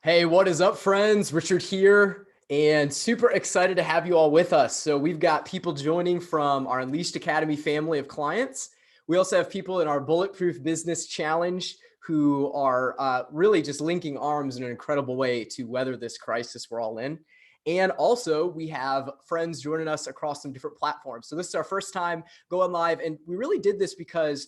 Hey, what is up, friends? Richard here, and super excited to have you all with us. So we've got people joining from our Unleashed Academy family of clients. We also have people in our Bulletproof Business Challenge who are really just linking arms in an incredible way to weather this crisis we're all in. And also we have friends joining us across some different platforms. So this is our first time going live, and we really did this because,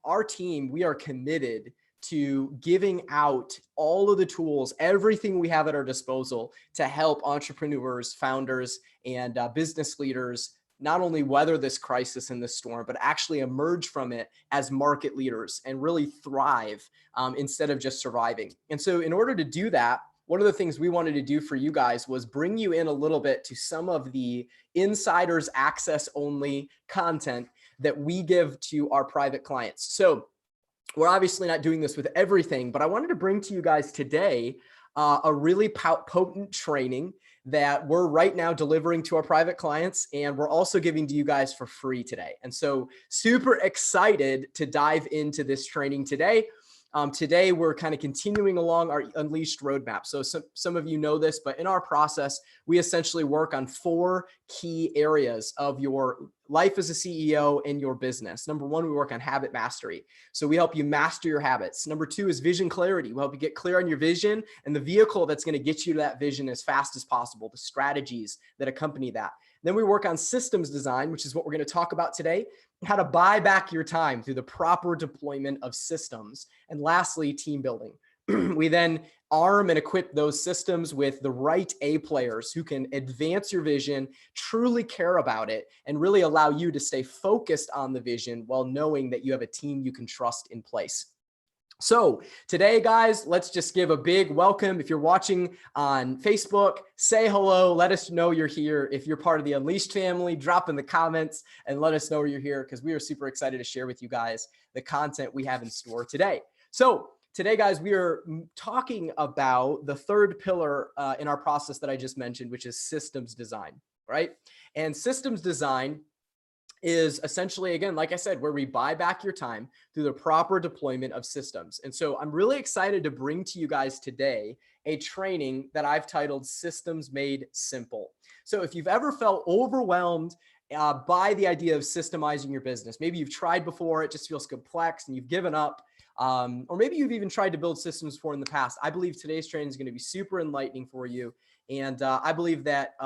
our team, we are committed to giving out all of the tools, everything we have at our disposal to help entrepreneurs, founders, and business leaders not only weather this crisis and this storm, but actually emerge from it as market leaders and really thrive instead of just surviving. And so in order to do that, one of the things we wanted to do for you guys was bring you in a little bit to some of the insiders access only content that we give to our private clients. So we're obviously not doing this with everything, but I wanted to bring to you guys today a really potent training that we're right now delivering to our private clients, and we're also giving to you guys for free today. And so super excited to dive into this training today. Today, we're kind of continuing along our Unleashed roadmap. So some of you know this, but in our process, we essentially work on 4 key areas of your life as a CEO and your business. Number 1, we work on habit mastery. So we help you master your habits. Number 2 is vision clarity. We help you get clear on your vision and the vehicle that's going to get you to that vision as fast as possible, the strategies that accompany that. Then we work on systems design, which is what we're going to talk about today, how to buy back your time through the proper deployment of systems. And lastly, team building. We then arm and equip those systems with the right A players who can advance your vision, truly care about it, and really allow you to stay focused on the vision while knowing that you have a team you can trust in place. So today, guys, let's just give a big welcome. If you're watching on Facebook, say hello. Let us know you're here. If you're part of the Unleashed family, drop in the comments and let us know you're here, because we are super excited to share with you guys the content we have in store today. So today, guys, we are talking about the third pillar in our process that I just mentioned, which is systems design, right? And systems design is essentially, again, like I said, where we buy back your time through the proper deployment of systems. And so I'm really excited to bring to you guys today a training that I've titled Systems Made Simple. So if you've ever felt overwhelmed by the idea of systemizing your business, maybe you've tried before, it just feels complex and you've given up, or maybe you've even tried to build systems for in the past, I believe today's training is going to be super enlightening for you. And I believe that,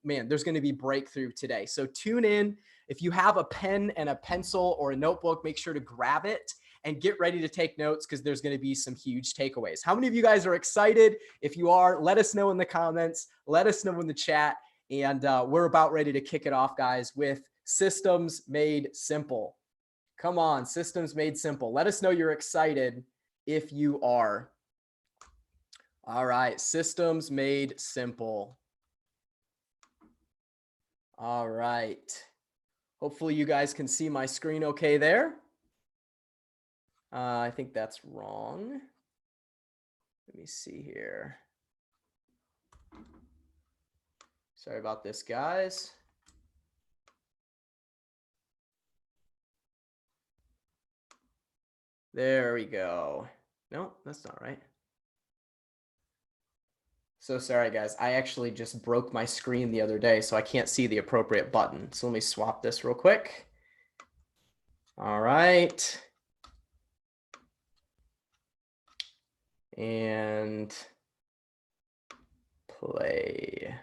man, there's going to be breakthrough today. So tune in. If you have a pen and a pencil or a notebook, make sure to grab it and get ready to take notes, because there's going to be some huge takeaways. How many of you guys are excited? If you are, let us know in the comments. Let us know in the chat. And we're about ready to kick it off, guys, with Systems Made Simple. Come on, Systems Made Simple. Let us know you're excited if you are. All right, Systems Made Simple. All right. Hopefully you guys can see my screen okay there. I think that's wrong. Let me see here. Sorry about this, guys. There we go. No, that's not right. So sorry, guys. I actually just broke my screen the other day, so I can't see the appropriate button. So let me swap this real quick. All right. And play.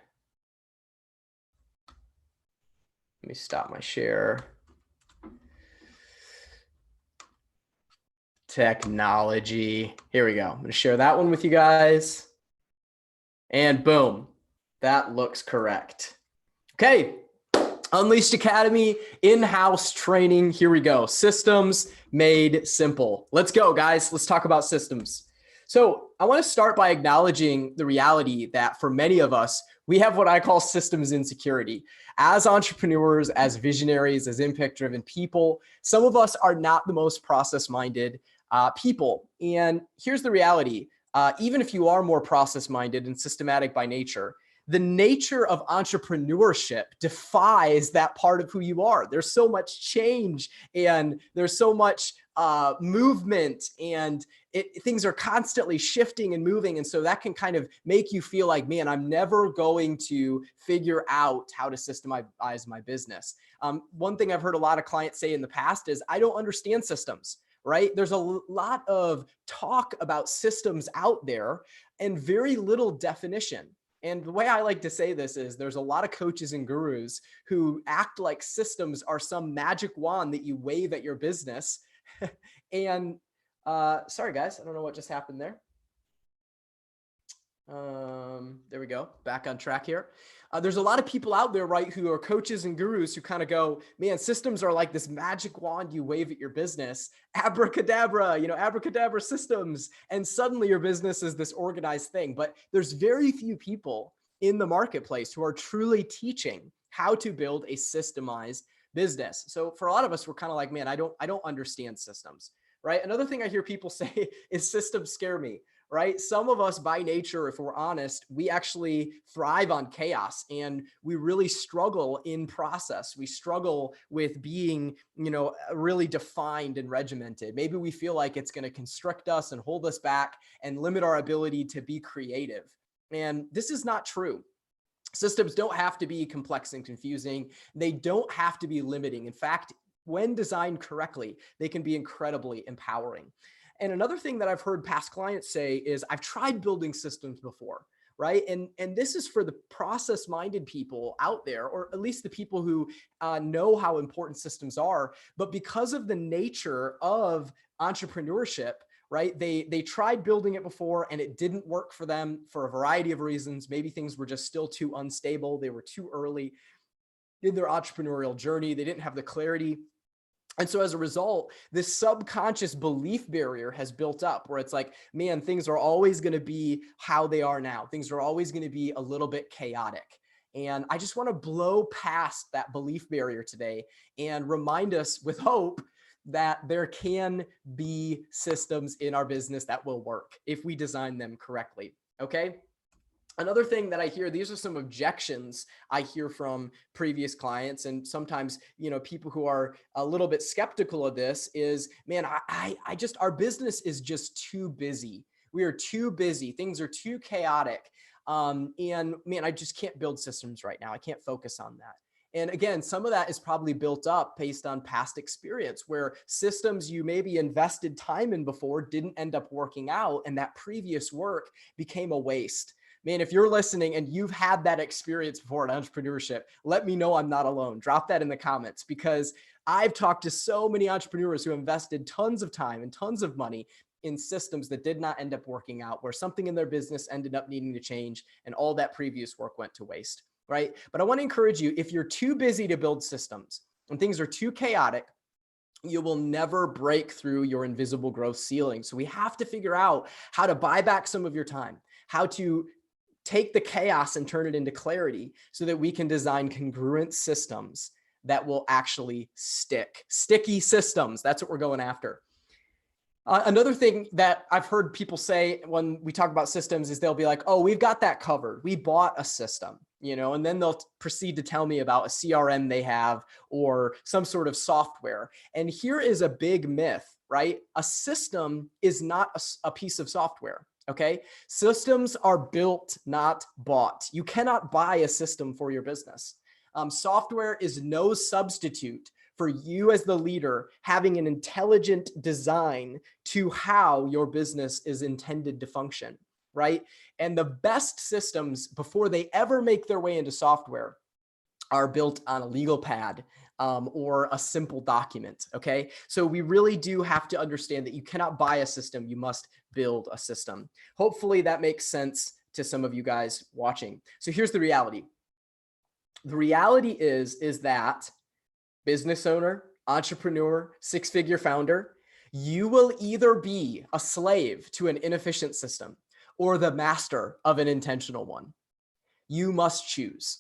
Let me stop my share. Technology. Here we go. I'm going to share that one with you guys. And boom, that looks correct. Okay, Unleashed Academy, in-house training. Here we go. Systems Made Simple. Let's go, guys. Let's talk about systems. So I want to start by acknowledging the reality that for many of us, we have what I call systems insecurity. As entrepreneurs, as visionaries, as impact-driven people, some of us are not the most process-minded people. And here's the reality. Even if you are more process-minded and systematic by nature, the nature of entrepreneurship defies that part of who you are. There's so much change and there's so much movement, and things are constantly shifting and moving. And so that can kind of make you feel like, man, I'm never going to figure out how to systemize my business. One thing I've heard a lot of clients say in the past is, I don't understand systems, right? There's a lot of talk about systems out there and very little definition. And the way I like to say this is, there's a lot of coaches and gurus who act like systems are some magic wand that you wave at your business. And sorry guys, I don't know what just happened there. There we go. Back on track here. There's a lot of people out there, right, who are coaches and gurus who kind of go, man, systems are like this magic wand you wave at your business, abracadabra, abracadabra systems. And suddenly your business is this organized thing. But there's very few people in the marketplace who are truly teaching how to build a systemized business. So for a lot of us, we're kind of like, man, I don't understand systems, right? Another thing I hear people say is, systems scare me. Right? Some of us by nature, if we're honest, we actually thrive on chaos, and we really struggle in process. We struggle with being, really defined and regimented. Maybe we feel like it's going to constrict us and hold us back and limit our ability to be creative. And this is not true. Systems don't have to be complex and confusing. They don't have to be limiting. In fact, when designed correctly, they can be incredibly empowering. And another thing that I've heard past clients say is, I've tried building systems before, right? And this is for the process-minded people out there, or at least the people who know how important systems are. But because of the nature of entrepreneurship, right, they tried building it before and it didn't work for them for a variety of reasons. Maybe things were just still too unstable. They were too early in their entrepreneurial journey. They didn't have the clarity. And so as a result, this subconscious belief barrier has built up, where it's like, man, things are always going to be how they are now. Things are always going to be a little bit chaotic. And I just want to blow past that belief barrier today and remind us with hope that there can be systems in our business that will work if we design them correctly. Okay. Another thing that I hear, these are some objections I hear from previous clients, and sometimes, people who are a little bit skeptical of this is, man, our business is just too busy. We are too busy. Things are too chaotic. And man, I just can't build systems right now. I can't focus on that. And again, some of that is probably built up based on past experience, where systems you maybe invested time in before didn't end up working out, and that previous work became a waste. Man, if you're listening and you've had that experience before in entrepreneurship, let me know I'm not alone. Drop that in the comments, because I've talked to so many entrepreneurs who invested tons of time and tons of money in systems that did not end up working out, where something in their business ended up needing to change and all that previous work went to waste, right? But I want to encourage you, if you're too busy to build systems and things are too chaotic, you will never break through your invisible growth ceiling. So we have to figure out how to buy back some of your time, how to take the chaos and turn it into clarity, so that we can design congruent systems that will actually stick. Sticky systems, that's what we're going after. Another thing that I've heard people say when we talk about systems is, they'll be like, oh, we've got that covered. We bought a system, and then they'll proceed to tell me about a CRM they have or some sort of software. And here is a big myth, right? A system is not a piece of software. Okay. Systems are built, not bought. You cannot buy a system for your business. Software is no substitute for you as the leader having an intelligent design to how your business is intended to function, right? And the best systems, before they ever make their way into software, are built on a legal pad or a simple document. Okay. So we really do have to understand that you cannot buy a system. You must build a system. Hopefully that makes sense to some of you guys watching. So here's the reality. The reality is that business owner, entrepreneur, six-figure founder, you will either be a slave to an inefficient system or the master of an intentional one. You must choose.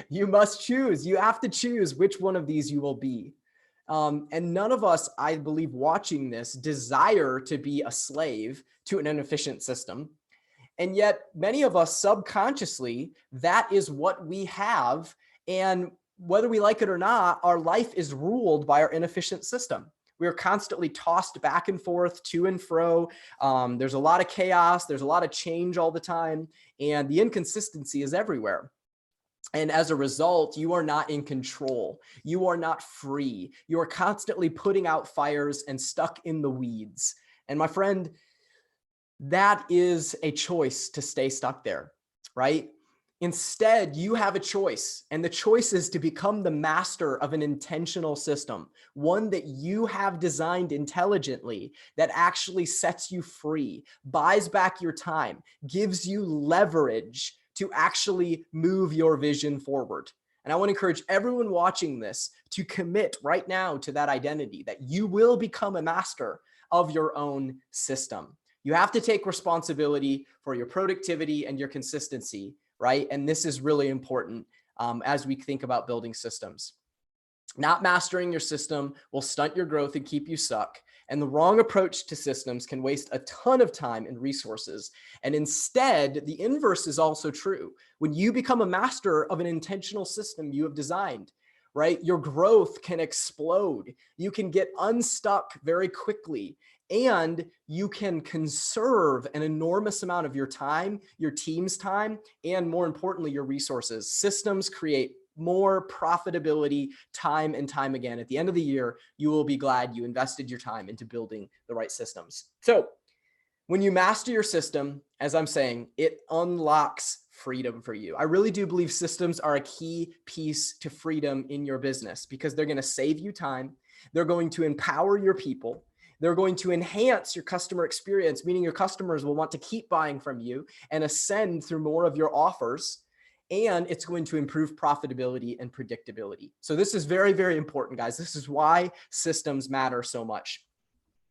You must choose. You have to choose which one of these you will be. And none of us, I believe, watching this desire to be a slave to an inefficient system. And yet many of us subconsciously, that is what we have. And whether we like it or not, our life is ruled by our inefficient system. We are constantly tossed back and forth, to and fro. There's a lot of chaos. There's a lot of change all the time. And the inconsistency is everywhere. And as a result, you are not in control. You are not free. You are constantly putting out fires and stuck in the weeds. And my friend, that is a choice to stay stuck there, right? Instead, you have a choice, and the choice is to become the master of an intentional system, one that you have designed intelligently that actually sets you free, buys back your time, gives you leverage to actually move your vision forward. And I want to encourage everyone watching this to commit right now to that identity that you will become a master of your own system. You have to take responsibility for your productivity and your consistency, right? And this is really important as we think about building systems. Not mastering your system will stunt your growth and keep you stuck. And the wrong approach to systems can waste a ton of time and resources. And instead, the inverse is also true. When you become a master of an intentional system you have designed, right, your growth can explode. You can get unstuck very quickly. And you can conserve an enormous amount of your time, your team's time, and more importantly, your resources. Systems create more profitability time and time again. At the end of the year, you will be glad you invested your time into building the right systems. So when you master your system, as I'm saying, it unlocks freedom for you. I really do believe systems are a key piece to freedom in your business because they're going to save you time. They're going to empower your people. They're going to enhance your customer experience, meaning your customers will want to keep buying from you and ascend through more of your offers. And it's going to improve profitability and predictability. So this is very, very important, guys. This is why systems matter so much.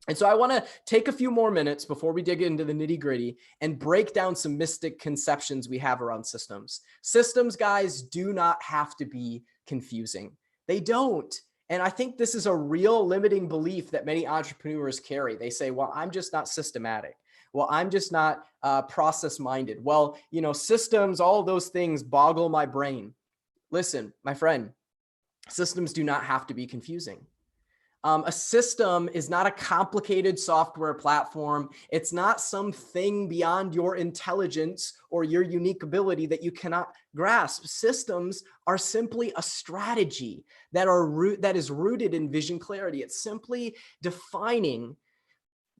And so I want to take a few more minutes before we dig into the nitty gritty and break down some misconceptions we have around systems. Systems, guys, do not have to be confusing. They don't. And I think this is a real limiting belief that many entrepreneurs carry. They say, well, I'm just not systematic. Well, I'm just not process minded. Well, you know, systems, all those things boggle my brain. Listen, my friend, systems do not have to be confusing. A system is not a complicated software platform. It's not something beyond your intelligence or your unique ability that you cannot grasp. Systems are simply a strategy that is rooted in vision clarity. It's simply defining,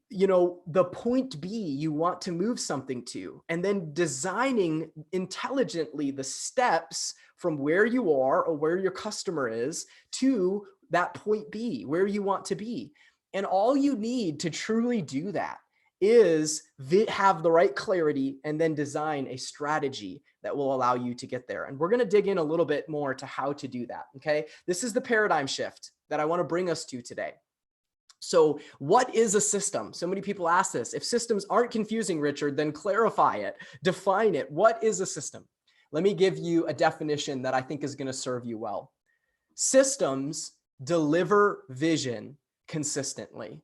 you know, the point B you want to move something to, and then designing intelligently the steps from where you are or where your customer is to that point B, where you want to be. And all you need to truly do that is have the right clarity and then design a strategy that will allow you to get there. And we're going to dig in a little bit more to how to do that. Okay. This is the paradigm shift that I want to bring us to today. So what is a system? So many people ask this. If systems aren't confusing, Richard, then clarify it, define it. What is a system? Let me give you a definition that I think is going to serve you well. Systems deliver vision consistently.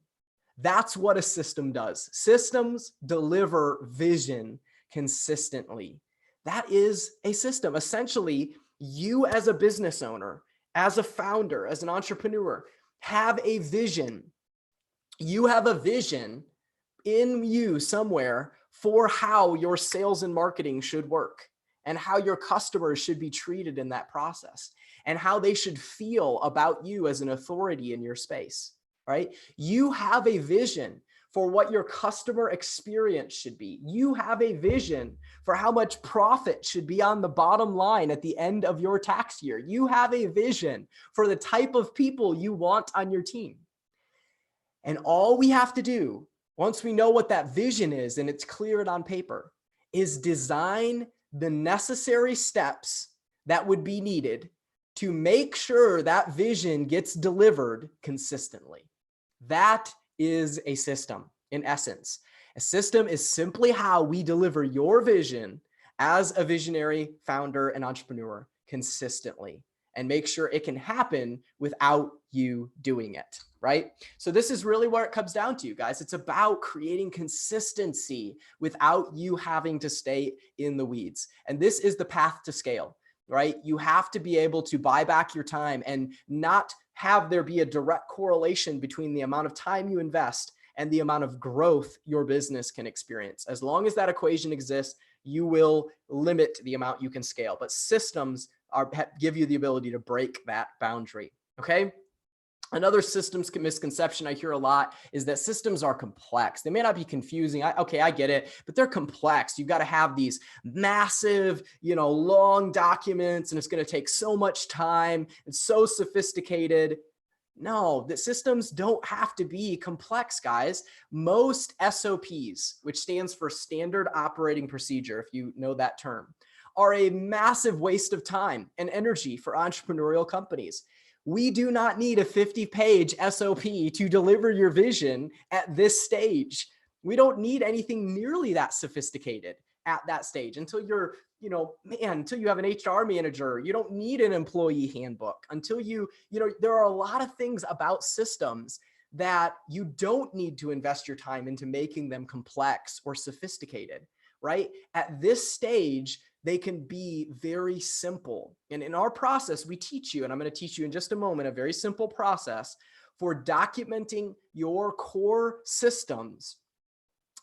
That's what a system does. Systems deliver vision consistently. That is a system. Essentially, you as a business owner, as a founder, as an entrepreneur, have a vision. You have a vision in you somewhere for how your sales and marketing should work and how your customers should be treated in that process and how they should feel about you as an authority in your space, right? You have a vision for what your customer experience should be. You have a vision for how much profit should be on the bottom line at the end of your tax year. You have a vision for the type of people you want on your team. And all we have to do, once we know what that vision is and it's cleared on paper, is design the necessary steps that would be needed to make sure that vision gets delivered consistently. That is a system in essence. A system is simply how we deliver your vision as a visionary founder and entrepreneur consistently and make sure it can happen without you doing it. right? So this is really where it comes down to, guys. It's about creating consistency without you having to stay in the weeds. And this is the path to scale, right? You have to be able to buy back your time and not have there be a direct correlation between the amount of time you invest and the amount of growth your business can experience. As long as that equation exists, you will limit the amount you can scale. But systems give you the ability to break that boundary. Okay. Another systems misconception I hear a lot is that systems are complex. They may not be confusing. Okay, I get it, but they're complex. You've got to have these massive, long documents, and it's going to take so much time. It's so sophisticated. No, the systems don't have to be complex, guys. Most SOPs, which stands for Standard Operating Procedure, if you know that term, are a massive waste of time and energy for entrepreneurial companies. We do not need a 50-page SOP to deliver your vision at this stage. We don't need anything nearly that sophisticated at that stage until you're, until you have an HR manager. You don't need an employee handbook until there are a lot of things about systems that you don't need to invest your time into making them complex or sophisticated, right? At this stage, they can be very simple. And in our process, we teach you, and I'm going to teach you in just a moment, a very simple process for documenting your core systems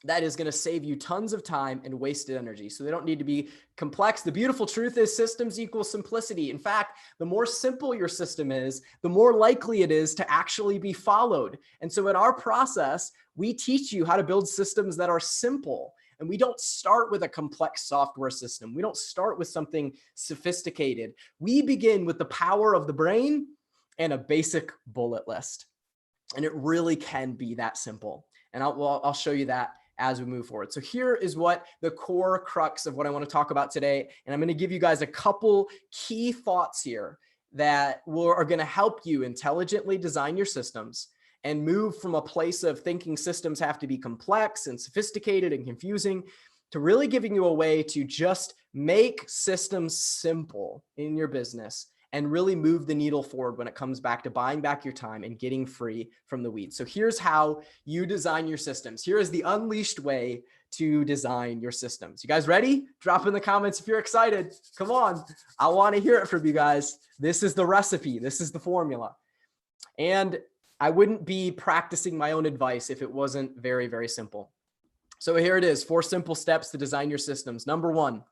that is going to save you tons of time and wasted energy. So they don't need to be complex. The beautiful truth is systems equal simplicity. In fact, the more simple your system is, the more likely it is to actually be followed. And so in our process, we teach you how to build systems that are simple. And we don't start with a complex software system. We don't start with something sophisticated. We begin with the power of the brain and a basic bullet list. And it really can be that simple. And I'll show you that as we move forward. So here is what the core crux of what I want to talk about today. And I'm going to give you guys a couple key thoughts here that are going to help you intelligently design your systems and move from a place of thinking systems have to be complex and sophisticated and confusing to really giving you a way to just make systems simple in your business and really move the needle forward when it comes back to buying back your time and getting free from the weeds. So here's how you design your systems. Here is the unleashed way to design your systems. You guys ready? Drop in the comments if you're excited. Come on. I want to hear it from you guys. This is the recipe. This is the formula. And I wouldn't be practicing my own advice if it wasn't very, very simple. So here it is, 4 simple steps to design your systems. Number one,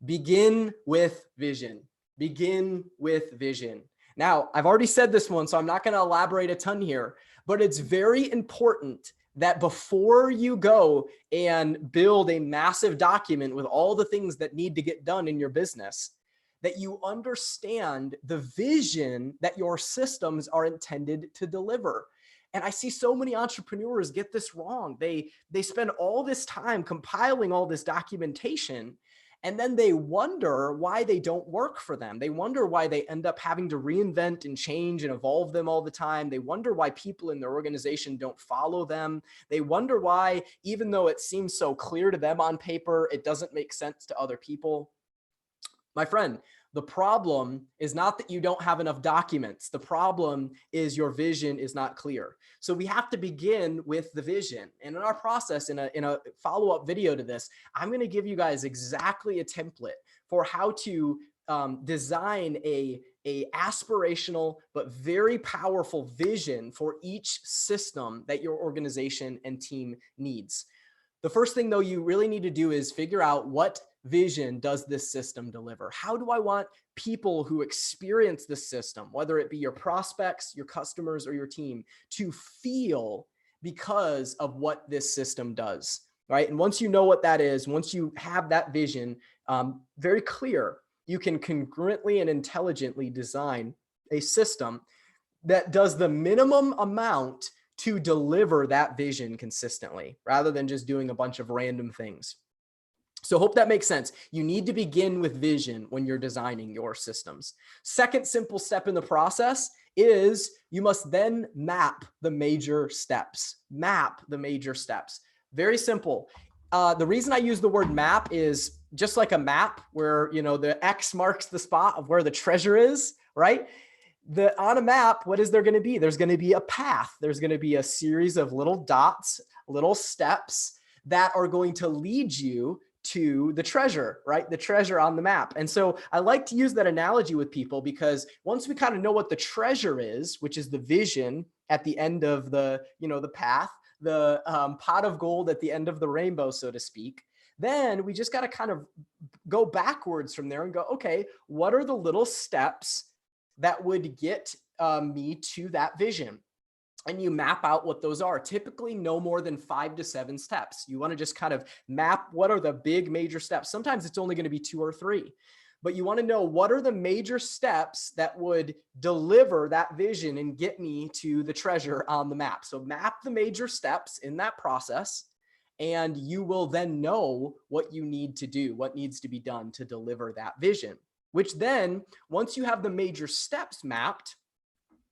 begin with vision. Begin with vision. Now, I've already said this one, so I'm not going to elaborate a ton here, but it's very important that before you go and build a massive document with all the things that need to get done in your business, that you understand the vision that your systems are intended to deliver. And I see so many entrepreneurs get this wrong. They spend all this time compiling all this documentation, and then they wonder why they don't work for them. They wonder why they end up having to reinvent and change and evolve them all the time. They wonder why people in their organization don't follow them. They wonder why, even though it seems so clear to them on paper, it doesn't make sense to other people. My friend, the problem is not that you don't have enough documents. The problem is your vision is not clear. So we have to begin with the vision. And in our process, in a follow-up video to this, I'm going to give you guys exactly a template for how to design a aspirational but very powerful vision for each system that your organization and team needs. The first thing, though, you really need to do is figure out what vision does this system deliver? How do I want people who experience this system, whether it be your prospects, your customers, or your team, to feel because of what this system does, right? And once you know what that is, once you have that vision very clear, you can congruently and intelligently design a system that does the minimum amount to deliver that vision consistently, rather than just doing a bunch of random things. So hope that makes sense. You need to begin with vision when you're designing your systems. Second simple step in the process is you must then map the major steps. Map the major steps. Very simple. The reason I use the word map is just like a map where, the X marks the spot of where the treasure is, right? On a map, what is there going to be? There's going to be a path. There's going to be a series of little dots, little steps that are going to lead you to the treasure, right? The treasure on the map. And so I like to use that analogy with people, because once we kind of know what the treasure is, which is the vision at the end of the, the path, the pot of gold at the end of the rainbow, so to speak, then we just got to kind of go backwards from there and go, okay, what are the little steps that would get me to that vision? And you map out what those are. Typically no more than 5 to 7 steps. You want to just kind of map what are the big major steps. Sometimes it's only going to be 2 or 3, but you want to know what are the major steps that would deliver that vision and get me to the treasure on the map. So map the major steps in that process, and you will then know what you need to do, what needs to be done to deliver that vision. Which then, once you have the major steps mapped,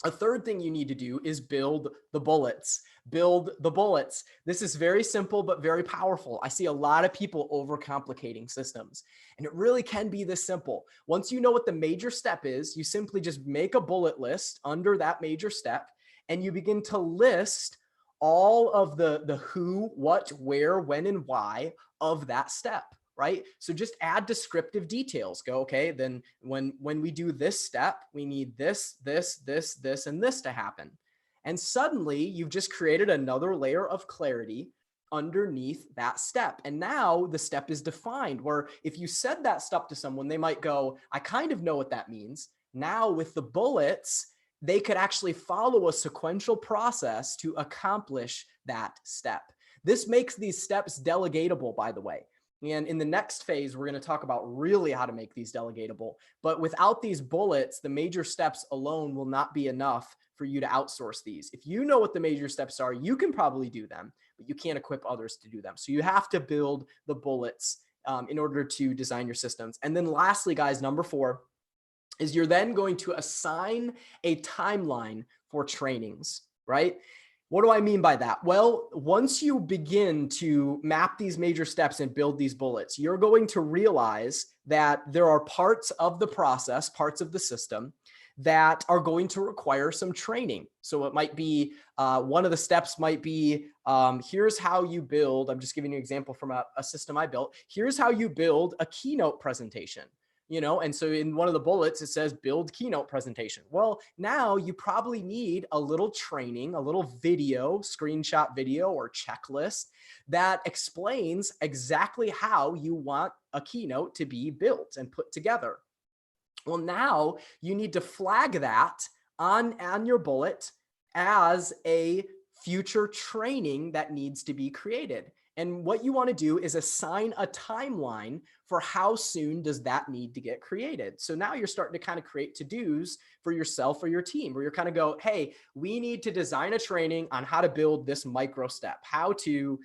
a third thing you need to do is build the bullets. Build the bullets. This is very simple, but very powerful. I see a lot of people overcomplicating systems, and it really can be this simple. Once you know what the major step is, you simply just make a bullet list under that major step, and you begin to list all of the who, what, where, when, and why of that step. Right? So just add descriptive details. Go, okay, then when we do this step, we need this, and this to happen. And suddenly you've just created another layer of clarity underneath that step. And now the step is defined, where if you said that stuff to someone, they might go, I kind of know what that means. Now with the bullets, they could actually follow a sequential process to accomplish that step. This makes these steps delegatable, by the way. And in the next phase, we're going to talk about really how to make these delegatable. But without these bullets, the major steps alone will not be enough for you to outsource these. If you know what the major steps are, you can probably do them, but you can't equip others to do them. So you have to build the bullets in order to design your systems. And then lastly, guys, number 4 is you're then going to assign a timeline for trainings, right? What do I mean by that? Well, once you begin to map these major steps and build these bullets, you're going to realize that there are parts of the process, parts of the system that are going to require some training. So it might be, one of the steps might be, here's how you build, I'm just giving you an example from a system I built. Here's how you build a keynote presentation. And so in one of the bullets, it says build keynote presentation. Well, now you probably need a little training, a little video, screenshot video or checklist that explains exactly how you want a keynote to be built and put together. Well, now you need to flag that on your bullet as a future training that needs to be created. And what you want to do is assign a timeline for how soon does that need to get created. So now you're starting to kind of create to-dos for yourself or your team, where you're kind of go, hey, we need to design a training on how to build this micro step, how to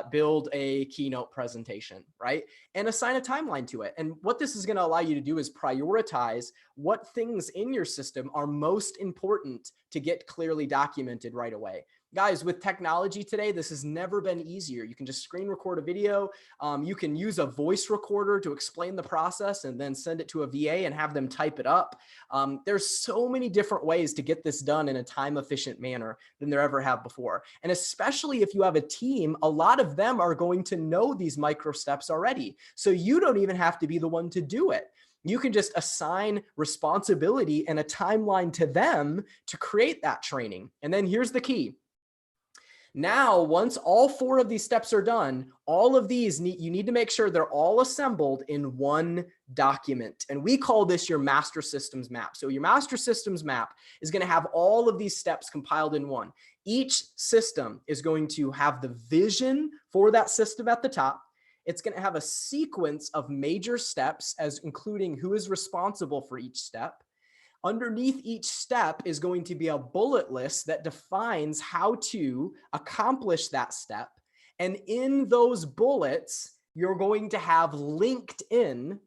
build a keynote presentation, right? And assign a timeline to it. And what this is going to allow you to do is prioritize what things in your system are most important to get clearly documented right away. Guys, with technology today, this has never been easier. You can just screen record a video. You can use a voice recorder to explain the process and then send it to a VA and have them type it up. There's so many different ways to get this done in a time-efficient manner than there ever have before. And especially if you have a team, a lot of them are going to know these micro steps already. So you don't even have to be the one to do it. You can just assign responsibility and a timeline to them to create that training. And then here's the key. Now, once all 4 of these steps are done, all of these you need to make sure they're all assembled in one document. And we call this your master systems map. So your master systems map is going to have all of these steps compiled in one. Each system is going to have the vision for that system at the top. It's going to have a sequence of major steps, as including who is responsible for each step. Underneath each step is going to be a bullet list that defines how to accomplish that step. And in those bullets, you're going to have linked in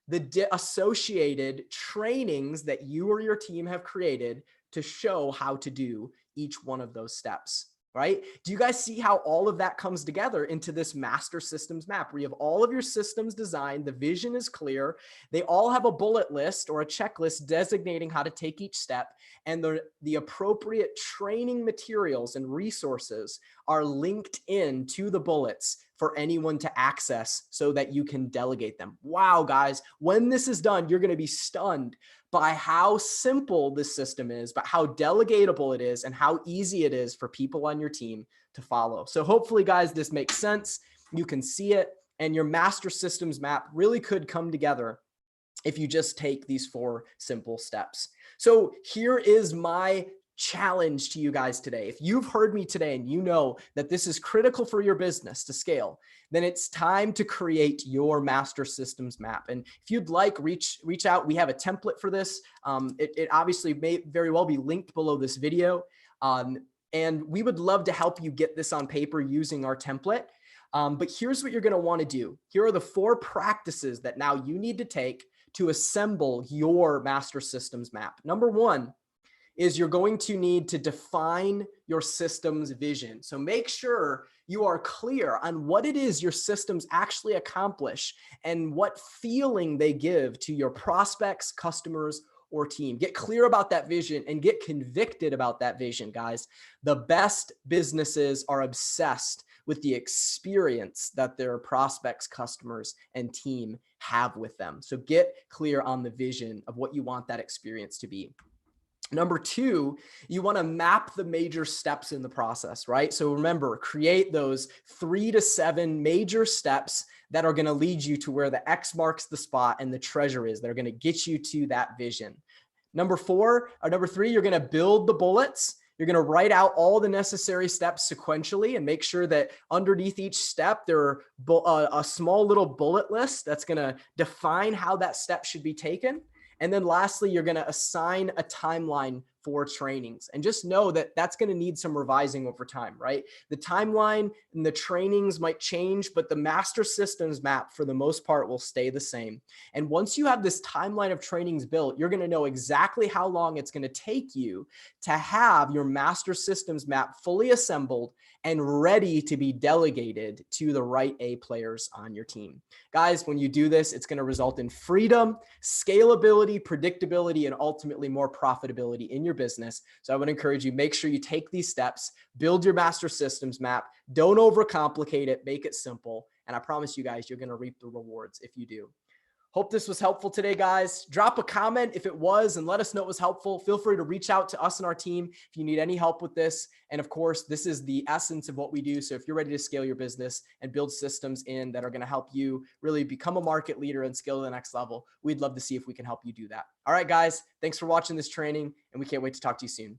the associated trainings that you or your team have created to show how to do each one of those steps. right? Do you guys see how all of that comes together into this master systems map where you have all of your systems designed, the vision is clear, they all have a bullet list or a checklist designating how to take each step, and the appropriate training materials and resources are linked in to the bullets for anyone to access so that you can delegate them. Wow, guys, when this is done, you're going to be stunned by how simple this system is, but how delegatable it is and how easy it is for people on your team to follow. So hopefully, guys, this makes sense. You can see it, and your master systems map really could come together if you just take these 4 simple steps. So here is my challenge to you guys today. If you've heard me today and you know that this is critical for your business to scale, then it's time to create your master systems map. And if you'd like, reach out. We have a template for this. It obviously may very well be linked below this video. And we would love to help you get this on paper using our template. But here's what you're going to want to do. Here are the 4 practices that now you need to take to assemble your master systems map. Number 1 is you're going to need to define your system's vision. So make sure you are clear on what it is your systems actually accomplish and what feeling they give to your prospects, customers, or team. Get clear about that vision and get convicted about that vision, guys. The best businesses are obsessed with the experience that their prospects, customers, and team have with them. So get clear on the vision of what you want that experience to be. Number 2, you want to map the major steps in the process, right? So remember, create those 3 to 7 major steps that are going to lead you to where the X marks the spot and the treasure is. That are going to get you to that vision. Number 3, you're going to build the bullets. You're going to write out all the necessary steps sequentially and make sure that underneath each step, there are a small little bullet list that's going to define how that step should be taken. And then lastly, you're going to assign a timeline for trainings. And just know that that's going to need some revising over time, right? The timeline and the trainings might change, but the master systems map for the most part will stay the same. And once you have this timeline of trainings built, you're going to know exactly how long it's going to take you to have your master systems map fully assembled and ready to be delegated to the right A players on your team. Guys, when you do this, it's going to result in freedom, scalability, predictability, and ultimately more profitability in your business. So I would encourage you, make sure you take these steps, build your master systems map, don't overcomplicate it, make it simple. And I promise you guys, you're going to reap the rewards if you do. Hope this was helpful today, guys. Drop a comment if it was and let us know it was helpful. Feel free to reach out to us and our team if you need any help with this. And of course, this is the essence of what we do. So if you're ready to scale your business and build systems in that are going to help you really become a market leader and scale to the next level, we'd love to see if we can help you do that. All right, guys, thanks for watching this training, and we can't wait to talk to you soon.